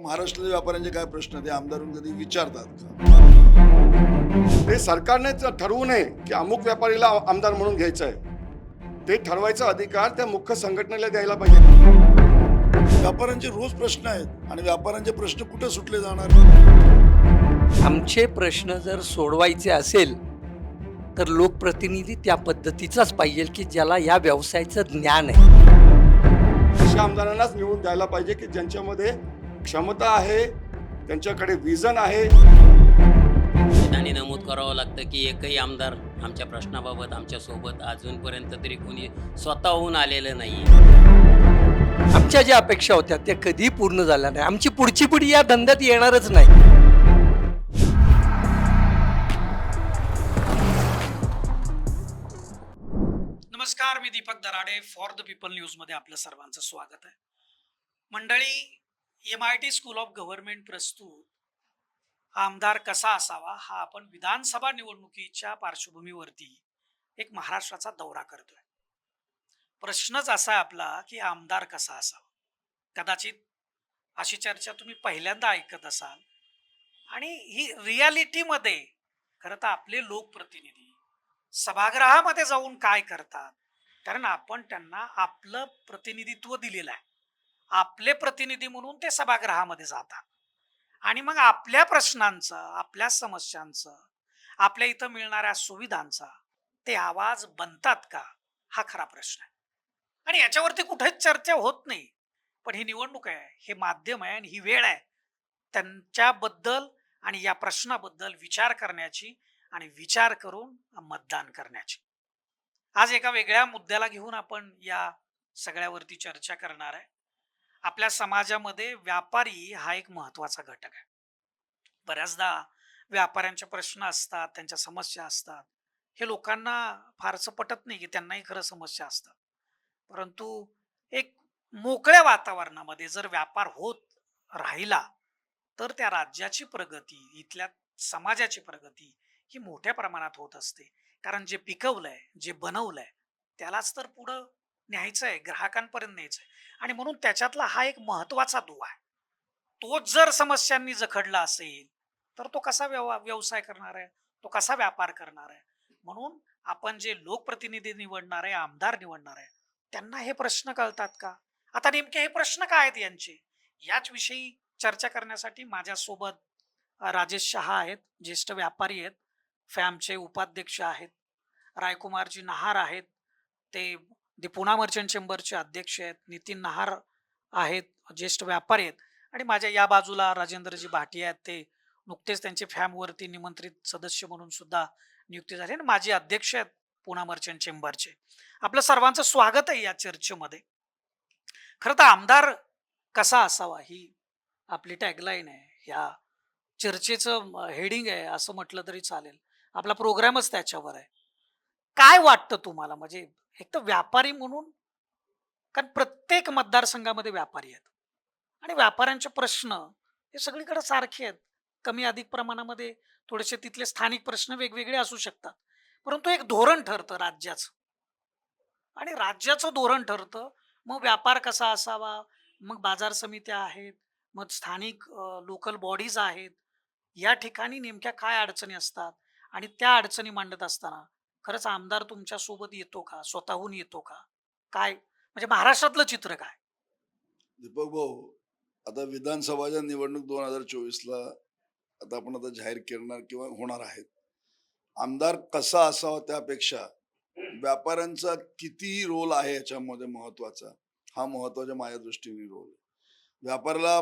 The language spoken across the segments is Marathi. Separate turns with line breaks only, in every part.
महाराष्ट्रातील व्यापाऱ्यांचे काय प्रश्न ते आमदारून कधी विचारतात का?
ते सरकारनेच ठरवू नये की अमुक व्यापारीला आमदार म्हणून घ्यायचं आहे. ते ठरवायचा अधिकार त्या मुख्य संघटनेला द्यायला पाहिजे.
व्यापाऱ्यांचे रोज प्रश्न आहेत आणि व्यापाऱ्यांचे प्रश्न कुठे सुटले जाणार?
आमचे प्रश्न जर सोडवायचे असेल तर लोकप्रतिनिधी त्या पद्धतीचाच पाहिजे की ज्याला या व्यवसायाचं ज्ञान आहे.
अशा आमदारांनाच निवडून द्यायला पाहिजे की ज्यांच्यामध्ये क्षमता आहे, त्यांच्याकडे विजन आहे.
त्यांनी नमूद करावं लागतं की एकही आमदार आमच्या प्रश्नाबाबत आमच्यासोबत अजूनपर्यंत तरी कोणी स्वतःहून आलेलं नाही.
आमच्या ज्या अपेक्षा होत्या त्या कधी पूर्ण झाल्या नाही. आमची पुढची पिढी या धंद्यात येणारच नाही.
नमस्कार, मी Deepak Darade. For the people न्यूजमध्ये आपलं सर्वांचं स्वागत आहे. मंडळी, MIT स्कूल ऑफ गव्हर्नमेंट प्रस्तुत आमदार कसा असावा हा आपण विधानसभा निवडणुकीच्या पार्श्वभूमीवरती एक महाराष्ट्राचा दौरा करतोय. प्रश्नच असा आहे आपला की आमदार कसा असावा. कदाचित अशी चर्चा तुम्ही पहिल्यांदा ऐकत असाल आणि ही रियालिटीमध्ये खरं तर आपले लोकप्रतिनिधी सभागृहामध्ये जाऊन काय करतात, कारण आपण त्यांना आपलं प्रतिनिधित्व दिलेलं आहे. आपले प्रतिनिधी म्हणून ते सभागृहामध्ये जातात आणि मग आपल्या प्रश्नांचं, आपल्या समस्यांचं, आपल्या इथं मिळणाऱ्या सुविधांचा ते आवाज बनतात का, हा खरा प्रश्न आहे. आणि याच्यावरती कुठेच चर्चा होत नाही. पण ही निवडणूक आहे, हे माध्यम आहे आणि ही वेळ आहे त्यांच्याबद्दल आणि या प्रश्नाबद्दल विचार करण्याची आणि विचार करून मतदान करण्याची. आज एका वेगळ्या मुद्द्याला घेऊन आपण या सगळ्यावरती चर्चा करणार आहे. आपल्या समाजामध्ये व्यापारी हा एक महत्वाचा घटक आहे. बऱ्याचदा व्यापाऱ्यांचे प्रश्न असतात, त्यांच्या समस्या असतात. हे लोकांना फारसं पटत नाही की त्यांनाही खरं समस्या असतात. परंतु एक मोकळ्या वातावरणामध्ये जर व्यापार होत राहिला तर त्या राज्याची प्रगती, इथल्या समाजाची प्रगती ही मोठ्या प्रमाणात होत असते. कारण जे पिकवलंय, जे बनवलंय त्यालाच तर पुढं न्यायचं आहे, ग्राहकांपर्यंत न्यायचं आहे. आणि म्हणून त्याच्यातला हा एक महत्वाचा दुवा आहे. तोच जर समस्यांनी जखडला असेल तर तो कसा व्यवसाय करणार आहे, तो कसा व्यापार करणार आहे. म्हणून आपण जे लोकप्रतिनिधी निवडणार आहे, आमदार निवडणार आहे, त्यांना हे प्रश्न कळतात का, आता नेमके हे प्रश्न काय आहेत यांचे, याच विषयी चर्चा करण्यासाठी माझ्यासोबत राजेश शहा आहेत, ज्येष्ठ व्यापारी आहेत. फॅमचे उपाध्यक्ष आहेत. रायकुमारजी नहार आहेत, ते पुणा मर्चंट चेंबरचे अध्यक्ष आहेत. नितीन नहार आहेत, ज्येष्ठ व्यापारी आहेत. आणि माझ्या या बाजूला राजेंद्रजी भाटिया आहेत, ते नुकतेच त्यांचे फॅमवरती निमंत्रित सदस्य म्हणून सुद्धा नियुक्ती झाली आणि माझे अध्यक्ष आहेत पुणा मर्चंट चेंबरचे. आपलं सर्वांचं स्वागत आहे या चर्चेमध्ये. खरं तर आमदार कसा असावा ही आपली टॅगलाईन आहे, ह्या चर्चेचं हेडिंग आहे असं म्हटलं तरी चालेल. आपला प्रोग्रामच त्याच्यावर आहे. काय वाटतं तुम्हाला, म्हणजे एक तर व्यापारी म्हणून, कारण प्रत्येक मतदारसंघामध्ये व्यापारी आहेत आणि व्यापाऱ्यांचे प्रश्न हे सगळीकडे सारखे आहेत. कमी अधिक प्रमाणामध्ये थोडेसे तिथले स्थानिक प्रश्न वेगवेगळे असू शकतात. परंतु एक धोरण ठरतं राज्याचं आणि राज्याचं धोरण ठरतं. मग व्यापार कसा असावा, मग बाजार समित्या आहेत, मग स्थानिक लोकल बॉडीज आहेत. या ठिकाणी नेमक्या काय अडचणी असतात आणि त्या अडचणी मांडत असताना खरंच आमदार तुमच्या सोबत येतो का, स्वतःहून येतो का, काय म्हणजे महाराष्ट्रातलं चित्र काय?
दीपक भाऊ, आता विधानसभाच्या निवडणूक 2024ला आता आपण आता जाहीर करणार किंवा होणार आहेत. आमदार कसा असावा त्यापेक्षा व्यापाऱ्यांचा किती रोल आहे याच्यामध्ये महत्वाचा, हा महत्वाचा माझ्या दृष्टीने रोल. व्यापाऱ्याला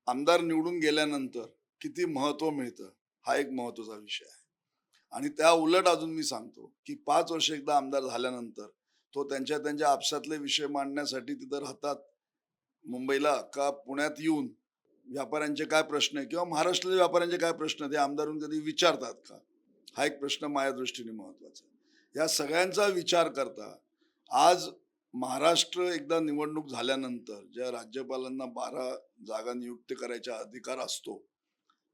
आमदार निवडून गेल्यानंतर किती महत्व मिळतं हा एक महत्वाचा विषय आहे. आणि त्या उलट अजून मी सांगतो की 5 वर्ष एकदा आमदार झाल्यानंतर तो त्यांच्या आपसातले विषय मांडण्यासाठी तिथं राहतात मुंबईला का पुण्यात येऊन व्यापाऱ्यांचे काय प्रश्न आहे किंवा महाराष्ट्रातील व्यापाऱ्यांचे काय प्रश्न ते आमदारून कधी विचारतात का, हा एक प्रश्न माझ्या दृष्टीने महत्वाचा आहे. या सगळ्यांचा विचार करता आज महाराष्ट्र एकदा निवडणूक झाल्यानंतर ज्या राज्यपालांना 12 जागा नियुक्त करायचा अधिकार असतो,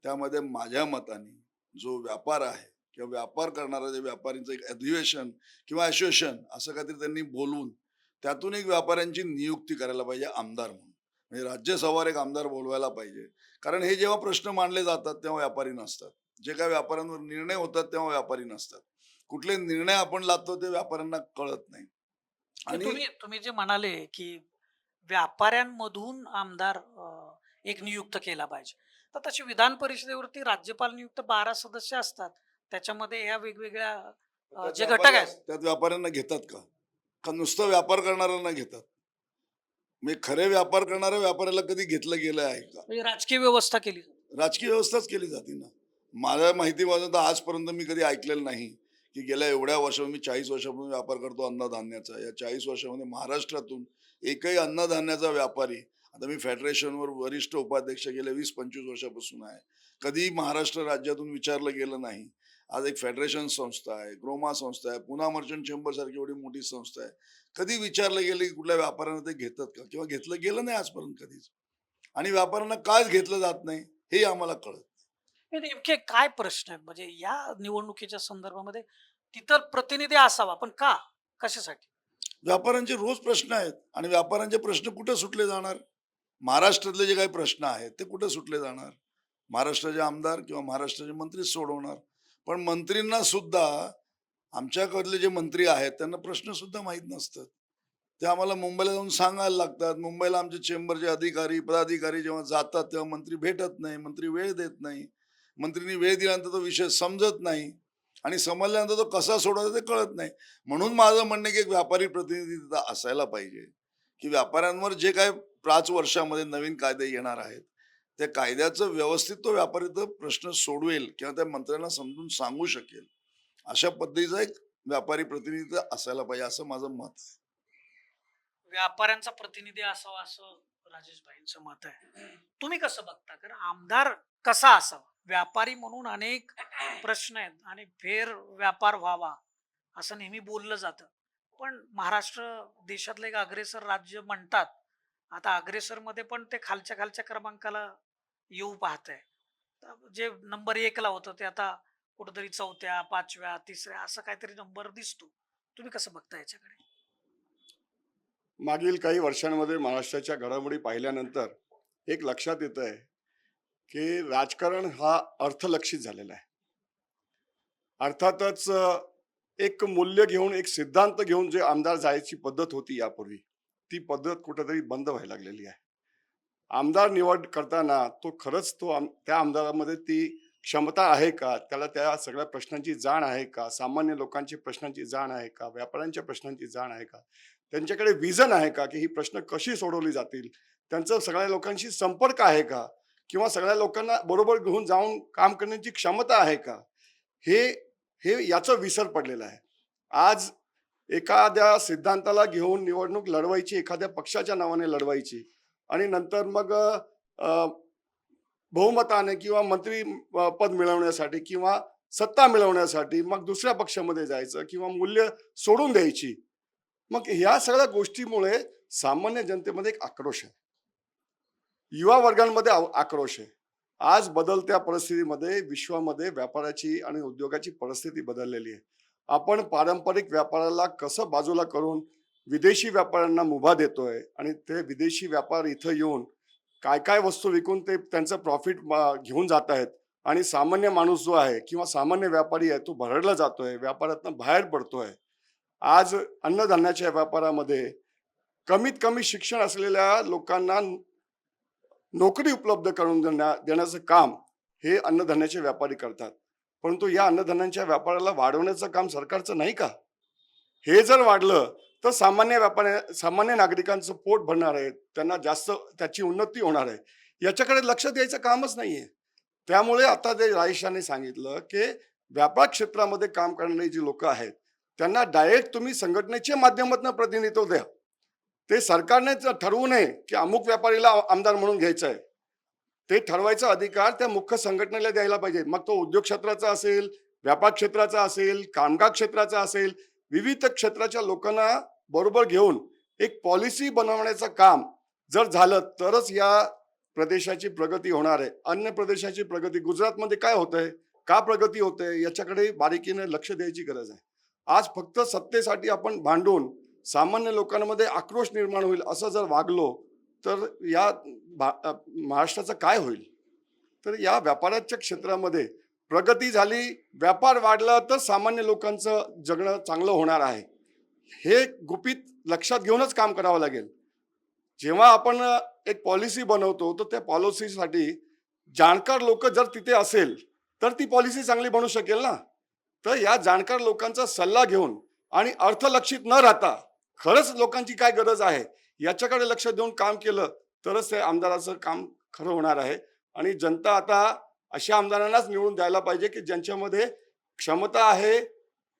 त्यामध्ये माझ्या मताने जो व्यापार आहे किंवा व्यापार करणारा जे व्यापारींचं एक अधिवेशन किंवा असोसिएशन असं काहीतरी त्यांनी बोलवून त्यातून एक व्यापाऱ्यांची नियुक्ती करायला पाहिजे आमदार म्हणून. म्हणजे राज्यसभावर एक आमदार बोलवायला पाहिजे. कारण हे जेव्हा प्रश्न मांडले जातात तेव्हा व्यापारी नसतात. जे काही व्यापाऱ्यांवर निर्णय होतात तेव्हा व्यापारी नसतात. कुठले निर्णय आपण लादतो ते व्यापाऱ्यांना कळत नाही.
ते
आणि
तुम्ही तुम्ही जे म्हणाले की व्यापाऱ्यांमधून आमदार एक नियुक्त केला पाहिजे. तर तशी विधान परिषदेवरती राज्यपाल नियुक्त 12 सदस्य असतात. त्याच्यामध्ये ह्या वेगवेगळ्या
त्यात
जे घटक
व्यापारी
आहेत.
त्यात व्यापाऱ्यांना घेतात का? का नुसतं व्यापार करणाऱ्यांना घेतात? म्हणजे खरे व्यापार करणाऱ्या व्यापाऱ्याला कधी घेतलं गेलं आहे का?
म्हणजे राजकीय व्यवस्था केली जाते.
राजकीय व्यवस्थाच केली जाते ना. माझ्या माहितीपासून तर आजपर्यंत मी कधी ऐकलेलं नाही की गेल्या एवढ्या वर्षात मी 40 वर्षापासून व्यापार करतो अन्नधान्याचा. या 40 वर्षामध्ये महाराष्ट्रातून एकही अन्नधान्याचा व्यापारी, आता मी फेडरेशनवर वरिष्ठ उपाध्यक्ष गेल्या 20-25 वर्षापासून आहे. कधी महाराष्ट्र राज्यातून विचारलं गेलं नाही. आज एक फेडरेशन संस्था आहे, ग्रोमा संस्था आहे, पुणा मर्चंट चेंबर सारखी एवढी मोठी संस्था आहे. कधी विचारलं गेलं की कुठल्या व्यापाऱ्यांना ते घेतात का? किंवा घेतलं गेलं नाही आजपर्यंत कधीच. आणि व्यापाऱ्यांना का घेतलं जात नाही हे आम्हाला कळत नाही.
हे नेमके काय प्रश्न आहेत म्हणजे या निवडणुकीच्या संदर्भामध्ये तिथं प्रतिनिधी असावा पण का कशासाठी?
व्यापाऱ्यांचे रोज प्रश्न आहेत आणि व्यापाऱ्यांचे प्रश्न कुठे सुटले जाणार? महाराष्ट्रातले जे काही प्रश्न आहेत ते कुठे सुटले जाणार? महाराष्ट्राचे आमदार किंवा महाराष्ट्राचे मंत्रीच सोडवणार. पण मंत्रींना सुद्धा आमच्याकडले जे मंत्री आहेत त्यांना प्रश्न सुद्धा माहीत नसतात. ते आम्हाला मुंबईला जाऊन सांगायला लागतात. मुंबईला आमचे चेंबरचे अधिकारी, पदाधिकारी जेव्हा जातात तेव्हा मंत्री भेटत नाही, मंत्री वेळ देत नाही. मंत्रींनी वेळ दिल्यानंतर तो विषय समजत नाही आणि समजल्यानंतर तो कसा सोडवायचा ते कळत नाही. म्हणून माझं म्हणणं आहे की एक व्यापारी प्रतिनिधी तिथं असायला पाहिजे, की व्यापाऱ्यांवर जे काही 5 वर्षामध्ये नवीन कायदे येणार आहेत, त्या कायद्याचं व्यवस्थित तो व्यापारी तो प्रश्न सोडवेल किंवा त्या मंत्र्यांना समजून सांगू शकेल. अशा पद्धतीचा एक व्यापारी प्रतिनिधी तिथं असायला पाहिजे असं माझं मत आहे.
व्यापाऱ्यांचा प्रतिनिधी असावा असं राजेश भाईंचं मत आहे. तुम्ही कसं बघता? कारण आमदार कसा असावा? व्यापारी म्हणून अनेक प्रश्न आहेत आणि फेर व्यापार व्हावा असं नेहमी बोललं जातं. पण महाराष्ट्र देशातलं एक अग्रेसर राज्य म्हणतात. आता अग्रेसर मध्ये पण ते खालच्या खालच्या क्रमांकाला येऊ पाहत आहे. जे नंबर 1 ला होतं ते आता कुठेतरी 4थ्या, 5व्या, 3ऱ्या असं काहीतरी नंबर दिसतो. तुम्ही कसं बघता याच्याकडे?
मागील काही वर्षांमध्ये महाराष्ट्राच्या घडामोडी पाहिल्यानंतर एक लक्षात येत आहे की राजकारण हा अर्थलक्षित झालेला आहे. अर्थातच एक मूल्य घेऊन, एक सिद्धांत घेऊन जे आमदार जायची पद्धत होती यापूर्वी, ती पद्धत कुठेतरी बंद व्हायला लागलेली आहे. आमदार निवड करताना तो खरंच त्या आमदारामध्ये ती क्षमता आहे का? त्याला त्या सगळ्या प्रश्नांची जाण आहे का? सामान्य लोकांच्या प्रश्नांची जाण आहे का? व्यापाऱ्यांच्या प्रश्नांची जाण आहे का? त्यांच्याकडे विजन आहे का की ही प्रश्न कशी सोडवली जातील? त्यांचं सगळ्या लोकांशी संपर्क आहे का? किंवा सगळ्या लोकांना बरोबर घेऊन जाऊन काम करण्याची क्षमता आहे का? हे हे याचं विसर पडलेला आहे. आज एखाद्या सिद्धांताला घेऊन निवडणूक लढवायची, एखाद्या पक्षाच्या नावाने लढवायची आणि नंतर मग बहुमताने किंवा मंत्री पद मिळवण्यासाठी किंवा सत्ता मिळवण्यासाठी मग दुसऱ्या पक्षामध्ये जायचं किंवा मूल्य सोडून द्यायची. मग ह्या सगळ्या गोष्टीमुळे सामान्य जनतेमध्ये एक आक्रोश आहे, युवा वर्गांमध्ये आक्रोश आहे. आज बदलत्या परिस्थितीमध्ये विश्वामध्ये व्यापाराची आणि उद्योगाची परिस्थिती बदललेली आहे. आपण पारंपरिक व्यापाराला कसं बाजूला करून विदेशी व्यापाऱ्यांना मुभा देतोय आणि ते विदेशी व्यापार इथं येऊन काय काय वस्तू विकून ते त्यांचं प्रॉफिट घेऊन जात आहेत आणि सामान्य माणूस जो आहे किंवा सामान्य व्यापारी आहे तो भरडला जातोय, व्यापारातनं बाहेर पडतोय. आज अन्नधान्याच्या व्यापारामध्ये कमीत कमी शिक्षण असलेल्या लोकांना नोकरी उपलब्ध करून देण्याचं काम हे अन्नधान्याचे व्यापारी करतात. परंतु या अन्नधान्याच्या व्यापाराला वाढवण्याचं काम सरकारचं नाही का? हे जर वाढलं तर सामान्य नागरिकांचं पोट भरणार आहे, त्यांना जास्त त्याची उन्नती होणार आहे. याच्याकडे लक्ष द्यायचं कामच नाहीये. त्यामुळे आता जे राजेशाने सांगितलं की व्यापार क्षेत्रामध्ये काम करणारी जी लोक आहेत त्यांना डायरेक्ट तुम्ही संघटनेच्या माध्यमातून प्रतिनिधित्व द्या. ते सरकारने ठरवू नये की अमुक व्यापारीला आमदार म्हणून घ्यायचं आहे. ते ठरवायचा अधिकार त्या मुख्य संघटनेला द्यायला पाहिजे. मग तो उद्योग क्षेत्राचा असेल, व्यापार क्षेत्राचा असेल, कामगार क्षेत्राचा असेल, विविध क्षेत्राच्या लोकांना बरोबर घेऊन एक पॉलिसी बनवण्याचं काम जर झालं तरच या प्रदेशाची प्रगती होणार आहे. अन्य प्रदेशाची प्रगती, गुजरातमध्ये काय होतंय, का प्रगती होते याच्याकडे बारीकीने लक्ष द्यायची गरज आहे. आज फक्त सत्तेसाठी आपण भांडून सामान्य लोकांमध्ये आक्रोश निर्माण होईल असं जर वागलो तर या महाराष्ट्राचं काय होईल? तर या व्यापाराच्या क्षेत्रामध्ये प्रगती झाली, व्यापार वाढला तर सामान्य लोकांचं जगणं चांगलं होणार आहे. हे गुपित लक्षात घेऊनच काम करावं लागेल. जेव्हा आपण एक पॉलिसी बनवतो तर त्या पॉलिसीसाठी जाणकार लोक जर तिथे असेल तर ती पॉलिसी चांगली बनू शकेल ना. तर या जाणकार लोकांचा सल्ला घेऊन आणि अर्थलक्षित न राहता खरंच लोकांची काय गरज आहे याच्याकडे लक्ष देऊन काम केलं तरच ते आमदाराचं काम खरं होणार आहे. आणि जनता आता अशा आमदारांनाच निवडून द्यायला पाहिजे की ज्यांच्यामध्ये क्षमता आहे,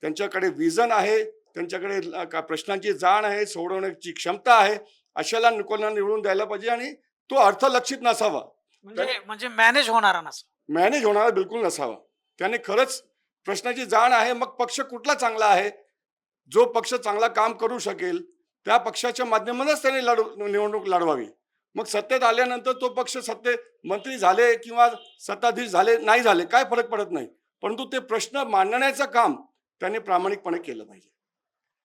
त्यांच्याकडे विजन आहे, त्यांच्याकडे प्रश्नांची जाण आहे, सोडवण्याची क्षमता आहे. अशाला लोकांना निवडून द्यायला पाहिजे आणि तो अर्थलक्षित नसावा,
म्हणजे मॅनेज होणारा नसतो.
मॅनेज होणारा बिलकुल नसावा. त्याने खरंच प्रश्नाची जाण आहे. मग पक्ष कुठला चांगला आहे, जो पक्ष चांगला काम करू शकेल त्या पक्षाच्या माध्यमातूनच त्याने निवडणूक लढवावी. मग सत्तेत आल्यानंतर तो पक्ष मंत्री झाले किंवा सत्ताधीश झाले नाही झाले काय फरक पडत नाही, परंतु ते प्रश्न मांडण्याचं काम त्याने प्रामाणिकपणे केलं पाहिजे.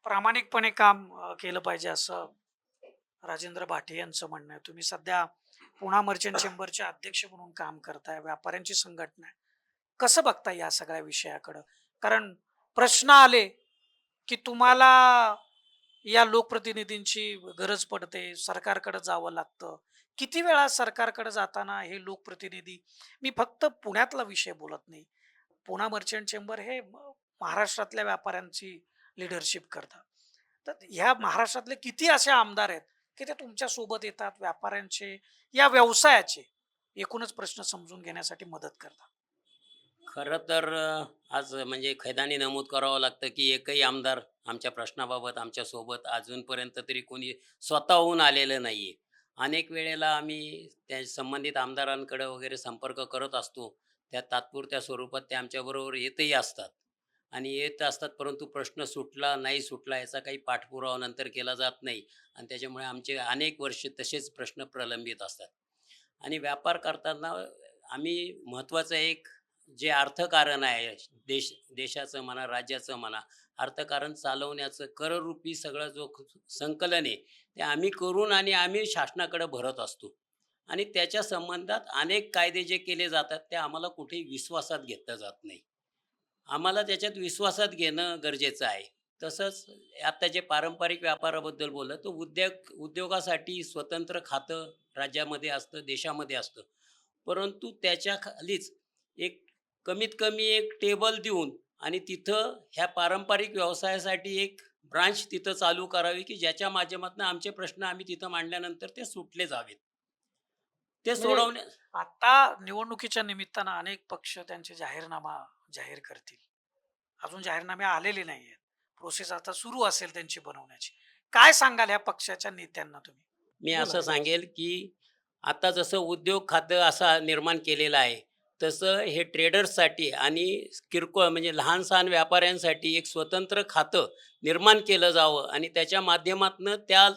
प्रामाणिकपणे काम केलं पाहिजे असं राजेंद्र भाटे यांचं म्हणणं आहे. तुम्ही सध्या पुणा मर्चंट चेंबरचे अध्यक्ष म्हणून काम करताय, व्यापाऱ्यांची संघटना आहे. कसं बघताय या सगळ्या विषयाकडं? कारण प्रश्न आले की तुम्हाला या लोकप्रतिनिधींची गरज पडते, सरकारकडे जावं लागतं. किती वेळा सरकारकडे जाताना हे लोकप्रतिनिधी, मी फक्त पुण्यातला विषय बोलत नाही, पुणा मर्चंट चेंबर हे महाराष्ट्रातल्या व्यापाऱ्यांची लिडरशिप करतात. तर ह्या महाराष्ट्रातले किती असे आमदार आहेत की ते तुमच्या सोबत येतात, व्यापाऱ्यांचे या व्यवसायाचे एकूणच प्रश्न समजून घेण्यासाठी मदत करतात?
खरं तर आज म्हणजे खैदानी नमूद करावं लागतं की एकही आमदार आमच्या प्रश्नाबाबत आमच्यासोबत अजूनपर्यंत तरी कोणी स्वतःहून आलेलं नाही आहे. अनेक वेळेला आम्ही त्या संबंधित आमदारांकडे वगैरे संपर्क करत असतो. त्या तात्पुरत्या स्वरूपात ते आमच्याबरोबर येतही असतात आणि येत असतात, परंतु प्रश्न सुटला नाही सुटला याचा काही पाठपुरावा नंतर केला जात नाही आणि त्याच्यामुळे आमचे अनेक वर्ष तसेच प्रश्न प्रलंबित असतात. आणि व्यापार करताना आम्ही महत्त्वाचं एक जे अर्थकारण आहे, देशाचं म्हणा, राज्याचं म्हणा, अर्थकारण चालवण्याचं कररूपी सगळं जो संकलन आहे ते आम्ही करून आणि आम्ही शासनाकडे भरत असतो. आणि त्याच्या संबंधात अनेक कायदे जे केले जातात ते आम्हाला कुठेही विश्वासात घेतलं जात नाही. आम्हाला त्याच्यात विश्वासात घेणं गरजेचं आहे. तसंच आता जे पारंपरिक व्यापाराबद्दल बोललं तर उद्योगासाठी स्वतंत्र खातं राज्यामध्ये असतं, देशामध्ये असतं. परंतु त्याच्या खालीच एक कमीत कमी एक टेबल देऊन आणि तिथं ह्या पारंपरिक व्यवसायासाठी एक ब्रांच तिथं चालू करावी की ज्याच्या माध्यमातून आमचे प्रश्न आम्ही तिथं मांडल्यानंतर ते सुटले जावेत. ते
म्हणजे
सोडवण्या
आता निवडणुकीच्या निमित्तानं अनेक पक्ष त्यांचे जाहीरनामा जाहीर करतील. अजून जाहीरनामे आलेले नाही आहेत. प्रोसेस आता सुरू असेल त्यांची बनवण्याची. काय सांगाल ह्या पक्षाच्या नेत्यांना तुम्ही?
मी
बोला.
असं सांगेल की आता जसं उद्योग खातं असा निर्माण केलेलं आहे, तसं हे ट्रेडर्ससाठी आणि किरकोळ म्हणजे लहान सहान व्यापाऱ्यांसाठी एक स्वतंत्र खातं निर्माण केलं जावं आणि त्याच्या माध्यमातून त्या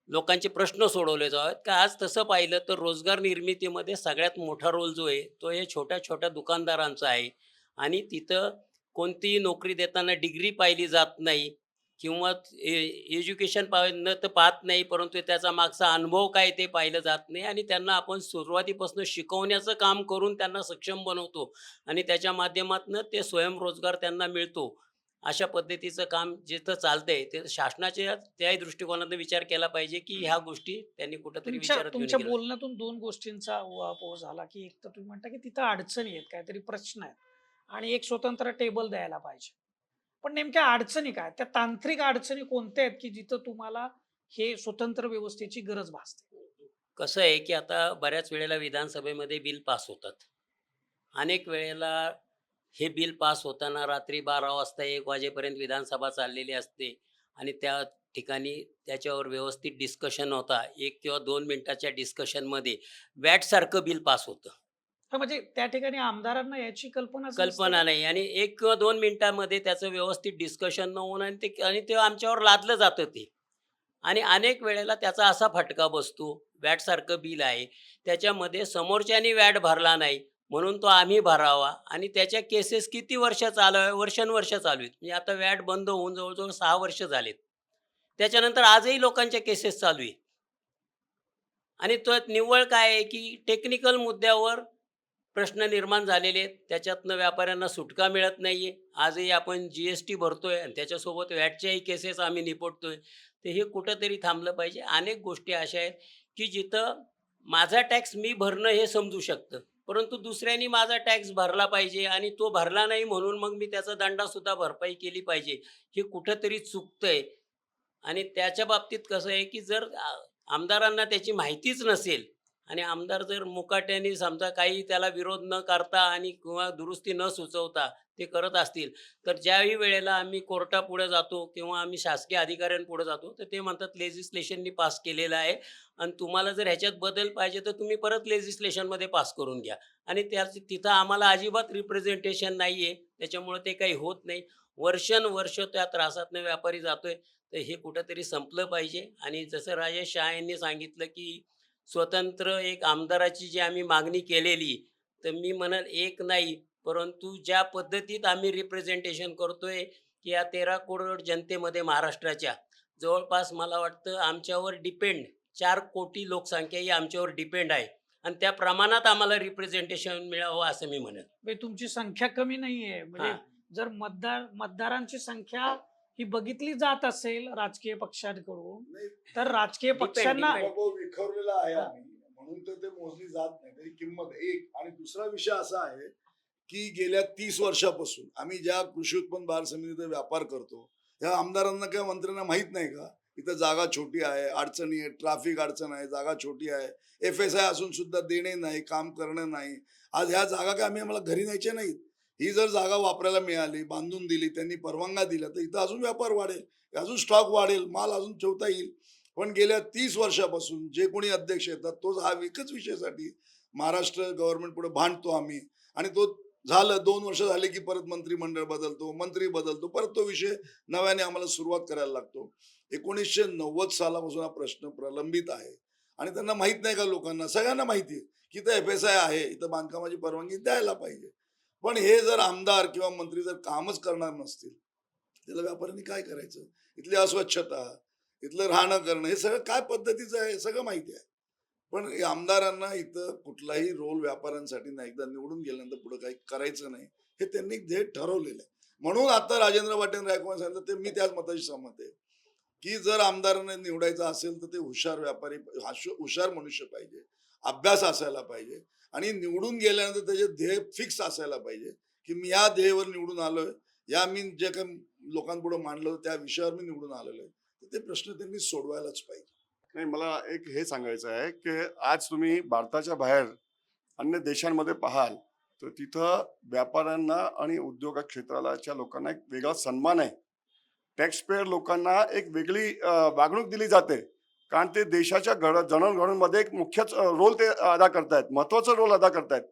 लोकांचे प्रश्न सोडवले जावेत. का आज तसं पाहिलं तर रोजगार निर्मितीमध्ये सगळ्यात मोठा रोल जो आहे तो हे छोट्या छोट्या दुकानदारांचा आहे. आणि तिथं कोणतीही नोकरी देताना डिग्री पाहिली जात नाही किंवा एज्युकेशन न तर पाहत नाही, परंतु त्याचा मागचा अनुभव काय ते पाहिलं जात नाही आणि त्यांना आपण सुरुवातीपासून शिकवण्याचं काम करून त्यांना सक्षम बनवतो आणि त्याच्या माध्यमातून ते स्वयंरोजगार त्यांना मिळतो. अशा पद्धतीचं काम जिथं चालतंय ते शासनाच्या त्याही दृष्टिकोनातून विचार केला पाहिजे की ह्या गोष्टी त्यांनी कुठंतरी
तुमच्या
विचारात घेऊन
तुमच्या
गेल्या.
बोलण्यातून दोन गोष्टींचा उहापोह झाला की एक तर तुम्ही म्हणता की तिथं अडचणी आहेत, काहीतरी प्रश्न आहेत आणि एक स्वतंत्र टेबल द्यायला पाहिजे. पण नेमक्या अडचणी काय? त्या तांत्रिक अडचणी कोणत्या आहेत की जिथं तुम्हाला हे स्वतंत्र व्यवस्थेची गरज भासते?
कसं आहे की आता बऱ्याच वेळेला विधानसभेमध्ये बिल पास होतात. अनेक वेळेला हे बिल पास होताना रात्री 12 वाजता 1 वाजेपर्यंत विधानसभा चाललेली असते आणि त्या ठिकाणी त्याच्यावर व्यवस्थित डिस्कशन होता. 1 किंवा 2 मिनिटाच्या डिस्कशनमध्ये वॅटसारखं बिल पास होतं.
हा, म्हणजे त्या ठिकाणी आमदारांना याची कल्पनाच नसते
कल्पना
का?
नाही आणि 1 किंवा 2 मिनिटामध्ये त्याचं व्यवस्थित डिस्कशन न होऊन आणि ते आमच्यावर लादलं जातं ते. आणि अनेक वेळेला त्याचा असा फटका बसतो, वॅटसारखं बिल आहे, त्याच्यामध्ये समोरच्यानी वॅट भरला नाही, म्हणून तो आम्ही भरावा आणि त्याच्या केसेस किती वर्ष चालू आहे, वर्षानुवर्ष चालू आहेत. म्हणजे आता वॅट बंद होऊन जवळजवळ 6 वर्ष झालेत. त्याच्यानंतर आजही लोकांच्या केसेस चालू आहेत. आणि तो निव्वळ काय आहे की टेक्निकल मुद्द्यावर प्रश्न निर्माण झालेले आहेत. त्याच्यातनं व्यापाऱ्यांना सुटका मिळत नाहीये. आजही आपण GST भरतोय आणि त्याच्यासोबत व्हॅटच्याही केसेस आम्ही निपटतोय. तर हे कुठेतरी थांबलं पाहिजे. अनेक गोष्टी अशा आहेत की जिथं माझा टॅक्स मी भरणं हे समजू शकतं. परंतु दुसऱ्यांनी माझा टॅक्स भरला पाहिजे आणि तो भरला नाही म्हणून मग मी त्याचा दंडासुद्धा भरपाई केली पाहिजे. हे कुठेतरी चुकतंय. आणि त्याच्या बाबतीत कसं आहे की जर आमदारांना त्याची माहितीच नसेल आणि आमदार जर मुकाट्याने समजा काही त्याला विरोध न करता आणि किंवा दुरुस्ती न सुचवता ते करत असतील, तर ज्याही वेळेला आम्ही कोर्टापुढे जातो किंवा आम्ही शासकीय अधिकाऱ्यांपुढे जातो, तर ते म्हणतात लेजिस्लेशननी पास केलेलं आहे आणि तुम्हाला जर ह्याच्यात बदल पाहिजे तर तुम्ही परत लेजिस्लेशनमध्ये पास करून घ्या. आणि तिथं आम्हाला अजिबात रिप्रेझेंटेशन नाही आहे. त्याच्यामुळं ते काही होत नाही. वर्षानुवर्ष त्या त्रासातनं व्यापारी जातोय. तर हे कुठेतरी संपलं पाहिजे. आणि जसं राजेश शहा यांनी सांगितलं की स्वतंत्र एक आमदाराची जी आम्ही मागणी केलेली, तर मी म्हणेल एक नाही, परंतु ज्या पद्धतीत आम्ही रिप्रेझेंटेशन करतोय, की या 13 करोड जनतेमध्ये महाराष्ट्राच्या जवळपास मला वाटतं आमच्यावर डिपेंड 4 कोटी लोकसंख्या ही आमच्यावर डिपेंड आहे आणि त्या प्रमाणात आम्हाला रिप्रेझेंटेशन मिळावं असं मी म्हणेल.
म्हणजे तुमची संख्या कमी नाहीये, म्हणजे
हां.
जर मतदारांची संख्या ही बघितली जात असेल राजकीय पक्षांकडून,
नाही,
तर राजकीय पक्षांना
depend.
बघू, विखरलेला आहे आम्ही, म्हणून तर ते मोजली जात नाही. त्याची किंमत एक. आणि दुसरा विषय असा आहे की गेल्या 30 वर्षापासून आम्ही ज्या कृषी उत्पन्न बाजार समितीचा व्यापार करतो, या आमदारांना किंवा मंत्र्यांना माहित नाही का इथं जागा छोटी आहे, अडचणी आहे, ट्रॅफिक अडचण आहे, जागा छोटी आहे, FSI असून सुद्धा देणे नाही, काम करणं नाही. आज ह्या जागा काय आम्हाला घरी न्यायच्या नाहीत. ही जर जागा वापरायला मिळाली, बांधून दिली, त्यांनी परवानगा दिला, तर इथं अजून व्यापार वाढेल, अजून स्टॉक वाढेल, माल अजून ठेवता येईल. पण गेल्या 30 वर्षापासून जे कोणी अध्यक्ष येतात तोच हा एकच विषयासाठी महाराष्ट्र गव्हर्नमेंट पुढे भांडतो आम्ही. आणि तो झालं 2 वर्ष झाले की परत मंत्रिमंडळ बदलतो, मंत्री बदलतो, परत तो विषय नव्याने आम्हाला सुरुवात करायला लागतो. 1990 सालापासून हा प्रश्न प्रलंबित आहे आणि त्यांना माहित नाही का? लोकांना सगळ्यांना माहिती आहे की इथं FSI आहे, इथं बांधकामाची परवानगी द्यायला पाहिजे. पण हे जर आमदार किंवा मंत्री जर कामच करणार नसतील, त्याला व्यापाऱ्यांनी काय करायचं? इथली अस्वच्छता, इथलं राहणं करणं, हे सगळं काय पद्धतीचं आहे, सगळं माहिती आहे. पण या आमदारांना इथं कुठलाही रोल व्यापाऱ्यांसाठी नाही, एकदा निवडून गेल्यानंतर पुढे काही करायचं नाही, हे त्यांनी जे ठरवलेलं आहे. म्हणून आता राजेंद्र पाटील गायकवाड सांगितलं, ते मी त्याच मताशी सहमत आहे की जर आमदारांना निवडायचं असेल तर ते हुशार व्यापारी, हुशार मनुष्य पाहिजे, अभ्यास असायला पाहिजे आणि निवडून गेल्यानंतर त्याचे ध्येय फिक्स असायला पाहिजे की मी या ध्येयावर निवडून आलोय, या मी जे काही लोकांपुढे मांडलं होतं त्या विषयावर मी निवडून आलेलो आहे. तर ते प्रश्न त्यांनी सोडवायलाच पाहिजे.
नाही, मला एक हे सांगायचं आहे की आज तुम्ही भारताच्या बाहेर अन्य देशांमध्ये पाहाल तर तिथं व्यापाऱ्यांना आणि उद्योग क्षेत्राच्या लोकांना एक वेगळा सन्मान आहे. टॅक्स पेयर लोकांना एक वेगळी वागणूक दिली जाते, कारण ते देशाच्या जडणघडणमध्ये एक मुख्यच रोल ते अदा करतायत, महत्वाचा रोल अदा करतायत.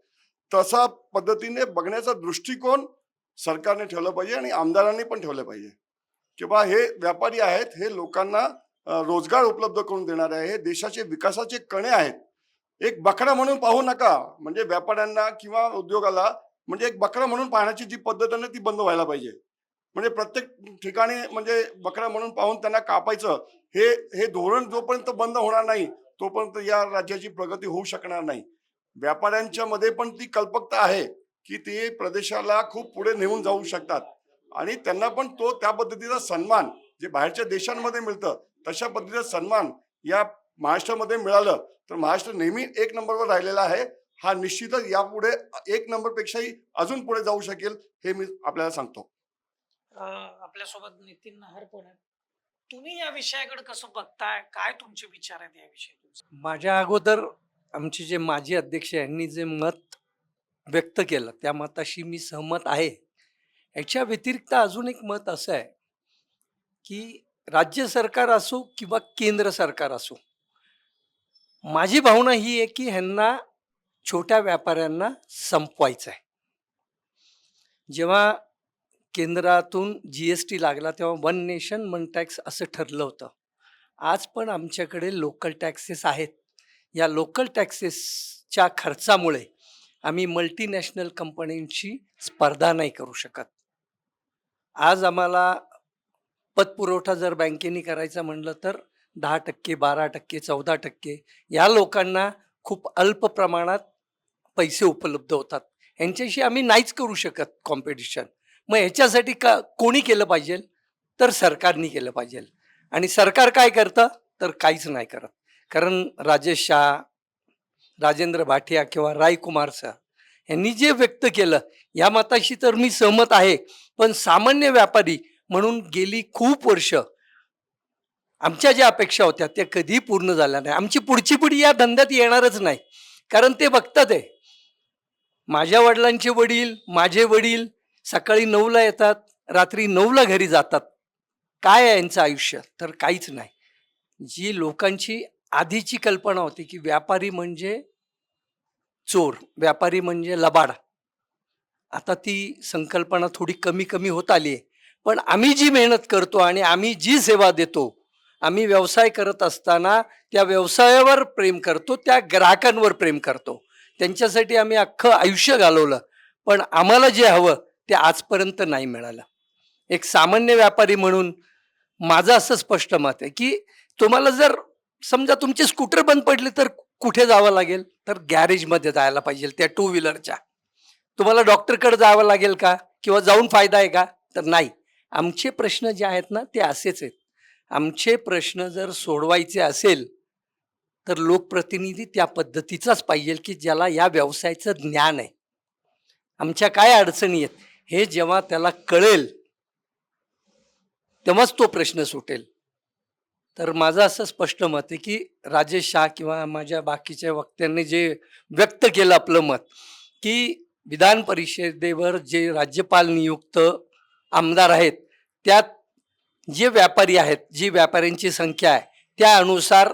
तसा पद्धतीने बघण्याचा दृष्टिकोन सरकारने ठेवला पाहिजे आणि आमदारांनी पण ठेवलं पाहिजे की बा हे व्यापारी आहेत, हे लोकांना रोजगार उपलब्ध करून देणारे आहे, हे देशाचे विकासाचे कणे आहेत. एक बकरा म्हणून पाहू नका, म्हणजे व्यापाऱ्यांना किंवा उद्योगाला म्हणजे एक बकरा म्हणून पाहण्याची जी पद्धत आहे ना ती बंद व्हायला पाहिजे. म्हणजे प्रत्येक ठिकाणी म्हणजे बकरा म्हणून पाहून त्यांना कापायचं, हे हे धोरण जोपर्यंत बंद होणार नाही तोपर्यंत या राज्याची प्रगती होऊ शकणार नाही. व्यापाऱ्यांच्या मध्ये पण ती कल्पकता आहे की ते प्रदेशाला खूप पुढे नेऊन जाऊ शकतात आणि त्यांना पण तो त्या पद्धतीचा सन्मान जे बाहेरच्या देशांमध्ये मिळतं तशा पद्धतीचा सन्मान या महाराष्ट्रामध्ये मिळालं तर महाराष्ट्र नेहमी 1 नंबरवर राहिलेला आहे. हा निश्चितच यापुढे 1 नंबरपेक्षाही अजून पुढे जाऊ शकेल, हे मी आपल्याला सांगतो.
आपल्यासोबत नितीन नहर पण आहेत. तुम्ही या विषयाकडे कसं बघताय? काय तुमचे विचार आहेत याविषयी?
माझ्या अगोदर आमचे जे माजी अध्यक्ष यांनी जे मत व्यक्त केलं त्या मताशी मी सहमत आहे. याच्या व्यतिरिक्त अजून एक मत असं आहे की राज्य सरकार असो किंवा केंद्र सरकार असो, माझी भावना ही आहे की ह्यांना छोट्या व्यापाऱ्यांना संपवायचं आहे. जेव्हा केंद्रातून GST लागला तेव्हा 1 नेशन 1 टॅक्स असं ठरलं होतं. आज पण आमच्याकडे लोकल टॅक्सेस आहेत. या लोकल टॅक्सेसच्या खर्चामुळे आम्ही मल्टीनॅशनल कंपन्यांची स्पर्धा नाही करू शकत. आज आम्हाला पतपुरवठा जर बँकेने करायचा म्हणलं तर 10%, 12%, 14%, या लोकांना खूप अल्प प्रमाणात पैसे उपलब्ध होतात. यांच्याशी आम्ही नाहीच करू शकत कॉम्पिटिशन. मग ह्याच्यासाठी कोणी केलं पाहिजे? तर सरकारने केलं पाहिजे. आणि सरकार काय करतं? तर काहीच नाही करत. कारण राजेश शाह, राजेंद्र भाटिया किंवा राजकुमार शाह यांनी जे व्यक्त केलं, या मताशी तर मी सहमत आहे. पण सामान्य व्यापारी म्हणून गेली खूप वर्ष आमच्या ज्या अपेक्षा होत्या त्या कधी पूर्ण झाल्या नाही. आमची पुढची पिढी या धंद्यात येणारच नाही. कारण ते बघतात आहे, माझ्या वडिलांचे वडील, माझे वडील सकाळी 9ला येतात, रात्री 9ला घरी जातात. काय आहे यांचं आयुष्य? तर काहीच नाही. जी लोकांची आधीची कल्पना होती की व्यापारी म्हणजे चोर, व्यापारी म्हणजे लबाड, आता ती संकल्पना थोडी कमी कमी होत आली आहे. पण आम्ही जी मेहनत करतो आणि आम्ही जी सेवा देतो, आम्ही व्यवसाय करत असताना त्या व्यवसायावर प्रेम करतो, त्या ग्राहकांवर प्रेम करतो. त्यांच्यासाठी आम्ही अख्खं आयुष्य घालवलं. पण आम्हाला जे हवं ते आजपर्यंत नाही मिळालं. एक सामान्य व्यापारी म्हणून माझं असं स्पष्ट मत आहे की तुम्हाला जर समजा तुमचे स्कूटर बंद पडले तर कुठे जावं लागेल? तर गॅरेजमध्ये जायला पाहिजे त्या टू व्हीलरच्या. तुम्हाला डॉक्टरकडे जावं लागेल का? किंवा जाऊन फायदा आहे का? तर नाही. आमचे प्रश्न जे आहेत ना ते असेच आहेत. आमचे प्रश्न जर सोडवायचे असेल तर लोकप्रतिनिधी त्या पद्धतीचाच पाहिजे की ज्याला या व्यवसायाचं ज्ञान आहे. आमच्या काय अडचणी आहेत हे जेव्हा त्याला कळेल तेव्हाच तो प्रश्न सुटेल. तर माझं असं स्पष्ट मत आहे की राजेश शाह किंवा माझ्या बाकीच्या वक्त्यांनी जे व्यक्त केलं आपलं मत, की विधान परिषदेवर जे राज्यपाल नियुक्त आमदार आहेत, त्यात जे व्यापारी आहेत, जी व्यापाऱ्यांची संख्या आहे, त्या अनुसार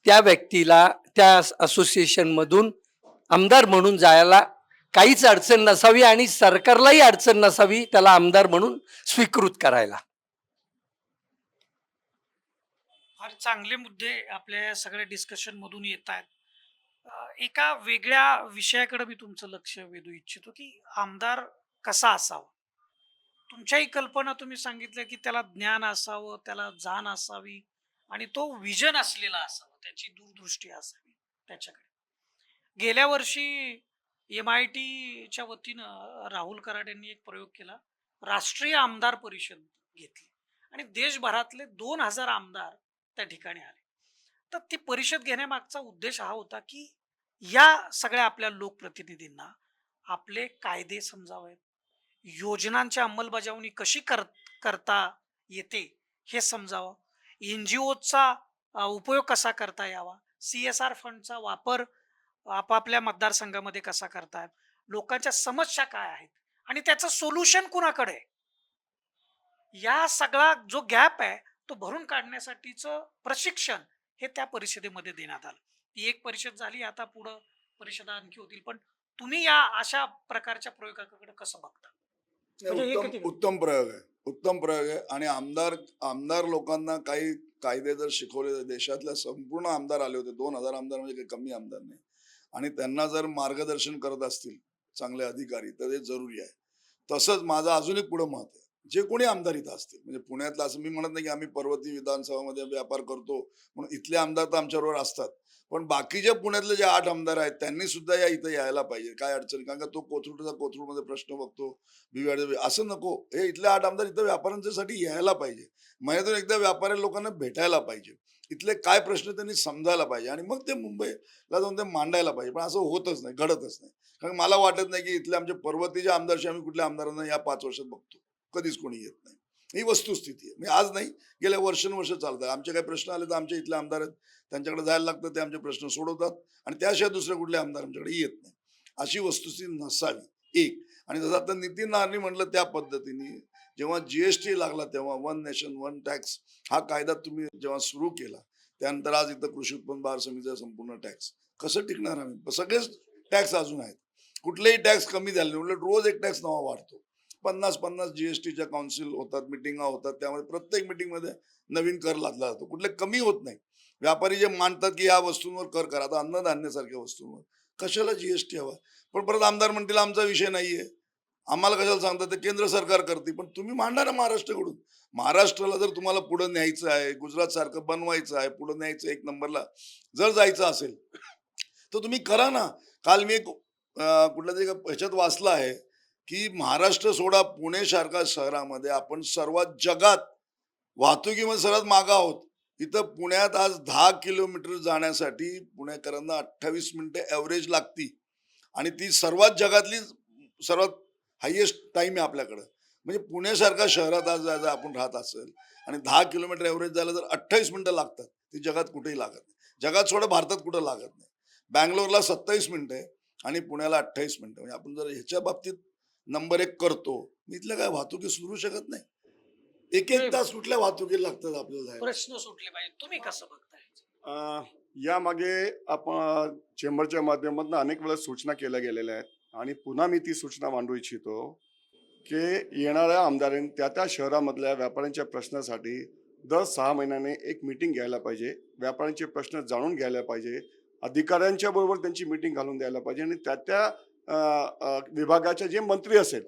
त्या व्यक्तीला त्या असोसिएशनमधून आमदार म्हणून जायला काहीच अडचण नसावी आणि सरकारलाही अडचण नसावी त्याला आमदार म्हणून स्वीकृत करायला.
फार चांगले मुद्दे आपल्या या सगळ्या डिस्कशन मधून येत आहेत. एका वेगळ्या विषयाकडे मी तुमचं लक्ष वेधू इच्छितो की आमदार कसा असावा. तुमच्याही कल्पना तुम्ही सांगितल्या की त्याला ज्ञान असावं, त्याला जाण असावी आणि तो विजन असलेला असावा, त्याची दूरदृष्टी असावी त्याच्याकडे. गेल्या वर्षी MIT वतीनं राहुल कराड यांनी एक प्रयोग केला. राष्ट्रीय आमदार परिषद घेतली आणि देशभरातले 2000 आमदार त्या ठिकाणी आले. तर ती परिषद घेण्यामागचा उद्देश हा होता की या सगळ्या आपल्या लोकप्रतिनिधींना आपले कायदे समजावेत, योजनांची अंमलबजावणी कशी करता येते हे समजावं, NGOचा उपयोग कसा करता यावा, CSR फंडचा वापर आपापल्या मतदारसंघामध्ये कसा करतायत, लोकांच्या समस्या काय आहेत आणि त्याचं सोल्युशन कुणाकडे आहे? या सगळा जो गॅप आहे तो भरून काढण्यासाठीचं प्रशिक्षण हे त्या परिषदेमध्ये देण्यात आलं. ती एक परिषद झाली, आता पुढं परिषदा आणखी होतील. पण तुम्ही या अशा प्रकारच्या प्रयोगाकडे कसं बघता? म्हणजे हे
उत्तम
किती
उत्तम प्रयोग आहे. उत्तम प्रयोग आहे. आणि आमदार आमदार लोकांना काही कायदे जर शिकवले तर देशातल्या संपूर्ण आमदार आले होते, 2000 आमदार म्हणजे काही कमी आमदार नाही. आणि त्यांना जर मार्गदर्शन करत असतील चांगले अधिकारी तर हे जरुरी आहे. तसंच माझं अजून एक पुढं मत आहे, जे कोणी आमदार इथं असतील, म्हणजे पुण्यातलं असं मी म्हणत नाही की आम्ही पर्वती विधानसभामध्ये व्यापार करतो म्हणून इथले आमदार तर आमच्याबरोबर असतात. पण बाकीचे पुण्यातले जे 8 आमदार आहेत त्यांनी सुद्धा या इथं यायला पाहिजे. काय अडचण, कारण का तो कोथरूडमध्ये प्रश्न बघतो, असं नको. हे इथले 8 आमदार इथं व्यापाऱ्यांच्यासाठी यायला पाहिजे. महिन्यातून एकदा व्यापारी लोकांना भेटायला पाहिजे. इथले काय प्रश्न त्यांनी समजायला पाहिजे आणि मग ते मुंबईला जाऊन ते मांडायला पाहिजे. पण असं होतच नाही, घडतच नाही. कारण मला वाटत नाही की इथले आमचे पर्वतीचे आमदारशी आम्ही कुठल्या आमदारांना या 5 वर्षात बघतो. कधीच कोणी येत नाही. ही वस्तुस्थिती आहे. म्हणजे आज नाही, गेल्या वर्षानुवर्ष चालतात. आमचे काही प्रश्न आले तर आमच्या इथले आमदार आहेत, त्यांच्याकडे जायला लागतं, ते आमचे प्रश्न सोडवतात आणि त्याशिवाय दुसरे कुठले आमदार आमच्याकडे येत नाही. अशी वस्तुस्थिती नसावी एक. आणि जसं आता नितीन नारनी म्हटलं त्या पद्धतीने जेव्हा GST लागला तेव्हा वन नेशन वन टॅक्स हा कायदा तुम्ही जेव्हा सुरू केला, त्यानंतर आज इथं कृषी उत्पन्न बाजार समितीचा संपूर्ण टॅक्स कसं टिकणार आम्ही? सगळेच टॅक्स अजून आहेत. कुठलेही टॅक्स कमी झाले नाही, उलट रोज एक टॅक्स नवा वाढतो. 50-50 GSTच्या काउन्सिल होतात, मिटिंगा होतात, त्यामध्ये प्रत्येक मिटिंगमध्ये नवीन कर लादला जातो. कुठले कमी होत नाही. व्यापारी जे मानतात की या वस्तूंवर कर करा, आता अन्नधान्यासारख्या वस्तूंवर कशाला GST हवा? पण परत आमदार म्हणतील आमचा विषय नाहीये. आम्हाला कशाला सांगता, ते केंद्र सरकार करते. पण तुम्ही मांडा ना महाराष्ट्राकडून. महाराष्ट्राला जर तुम्हाला पुढे न्यायचं आहे, गुजरात सारखं बनवायचं आहे, पुढे न्यायचं एक नंबरला जर जायचं असेल तर तुम्ही करा ना. काल मी एक कुठल्या तरी एका ह्याच्यात वाचलं आहे की महाराष्ट्र सोडा, पुणे सारख्या शहरामध्ये आपण सर्वात जगात वाहतुकीमध्ये सर्वात मागं आहोत. इथं पुण्यात आज 10 किलोमीटर जाण्यासाठी पुणेकरांना 28 मिनिटं ॲव्हरेज लागती आणि ती सर्वात जगातली सर्वात हायेस्ट टाईम आहे आपल्याकडं. म्हणजे पुण्यासारख्या शहरात आज जर आपण राहत असेल आणि 10 किलोमीटर ॲव्हरेज झालं तर 28 मिनिटं लागतात. ती जगात कुठेही लागत नाही. जगात सोडा, भारतात कुठं लागत नाही. बँगलोरला 27 मिनिटं आहे आणि पुण्याला 28 मिनिटं. म्हणजे आपण जर ह्याच्या बाबतीत नंबर 1 करतो, इथलं काय वाहतुकी सुरू शकत नाही. एक तास कुठल्या वाहतुकीला लागतात आपल्याला जायला.
प्रश्न सुटले पाहिजे. तुम्ही कसं बघताय?
अं, यामागे आपण चेंबरच्या माध्यमातून अनेक वेळा सूचना केल्या गेलेल्या आहेत आणि पुन्हा मी ती सूचना मांडू इच्छितो की येणाऱ्या आमदारांनी त्या शहरामधल्या व्यापाऱ्यांच्या प्रश्नासाठी दर 6 महिन्याने एक मीटिंग घ्यायला पाहिजे. व्यापाऱ्यांचे प्रश्न जाणून घ्यायला पाहिजे. अधिकाऱ्यांच्या बरोबर त्यांची मीटिंग घालून द्यायला पाहिजे आणि त्या विभागाचे जे मंत्री असेल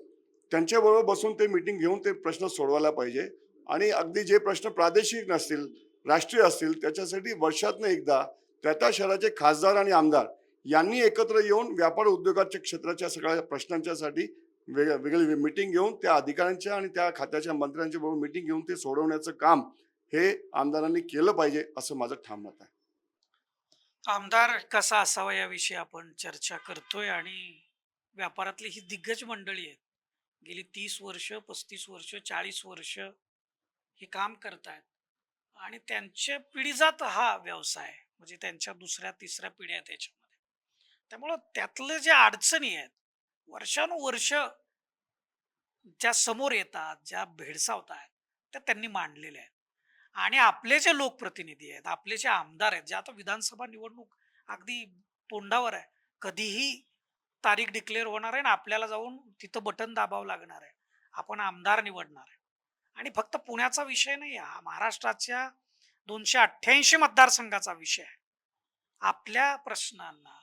त्यांच्याबरोबर बसून ते मीटिंग घेऊन ते प्रश्न सोडवायला पाहिजे. आणि अगदी जे प्रश्न प्रादेशिक नसतील, राष्ट्रीय असतील, त्याच्यासाठी वर्षातनं एकदा त्या शहराचे खासदार आणि आमदार यांनी एकत्र येऊन व्यापार उद्योगाच्या क्षेत्राच्या सगळ्या प्रश्नांच्यासाठी वेगळी मीटिंग घेऊन त्या अधिकाऱ्यांच्या आणि त्या खात्याच्या मंत्र्यांच्या बरोबर मीटिंग घेऊन ते सोडवण्याचं काम हे आमदारांनी केलं पाहिजे, असं माझं ठाम मत आहे.
आमदार कसा असावा याविषयी आपण चर्चा करतोय आणि व्यापारातली ही दिग्गज मंडळी आहेत. गेली 30 वर्ष, 35 वर्ष, 40 वर्ष हे काम करतायत आणि त्यांच्या पिढीजात हा व्यवसाय आहे. म्हणजे त्यांच्या दुसऱ्या तिसऱ्या पिढ्या आहेत त्याच्यामध्ये. त्यामुळं त्यातलं ज्या अडचणी आहेत वर्षानुवर्ष ज्या समोर येतात, ज्या भेडसावतात, त्या त्यांनी मांडलेल्या आहेत. आणि आपले जे लोकप्रतिनिधी आहेत, आपले जे आमदार आहेत, जे आता विधानसभा निवडणूक अगदी तोंडावर आहे, कधीही तारीख डिक्लेअर होणार आहे आणि आपल्याला जाऊन तिथं बटन दाबावं लागणार आहे. आपण आमदार निवडणार आहे. आणि फक्त पुण्याचा विषय नाही, हा महाराष्ट्राच्या 288 मतदारसंघाचा विषय आहे. आपल्या प्रश्नांना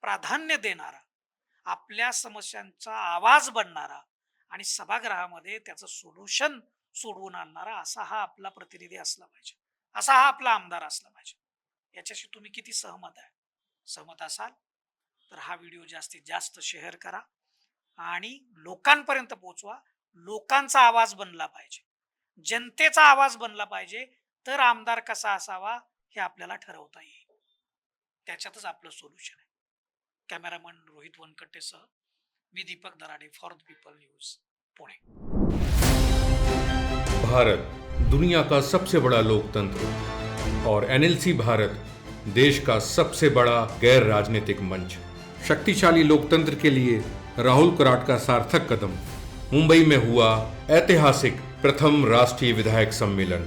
प्राधान्य देणारा, आपल्या समस्यांचा आवाज बनणारा आणि सभागृहामध्ये त्याचं सोल्युशन सोडवून आणणारा असा हा आपला प्रतिनिधी असला पाहिजे, असा हा आपला आमदार असला पाहिजे. याच्याशी तुम्ही किती सहमत आहे? सहमत असाल तर हा व्हिडिओ जास्तीत जास्त शेअर करा आणि लोकांपर्यंत पोहोचवा. लोकांचा आवाज बनला पाहिजे, जनतेचा आवाज बनला पाहिजे, तर आमदार कसा असावा हे आपल्याला ठरवता येईल. त्याच्यातच आपलं सोल्युशन आहे. कॅमेरामन रोहित वनकटेसह मी Deepak Darade, for the people news, Pune.
Bharat दुनिया का सबसे बड़ा लोकतंत्र और एनएलसी भारत देश का सबसे बड़ा गैर राजनीतिक मंच। शक्तिशाली लोकतंत्र के लिए राहुल कराट का सार्थक कदम। मुंबई में हुआ ऐतिहासिक प्रथम राष्ट्रीय विधायक सम्मेलन।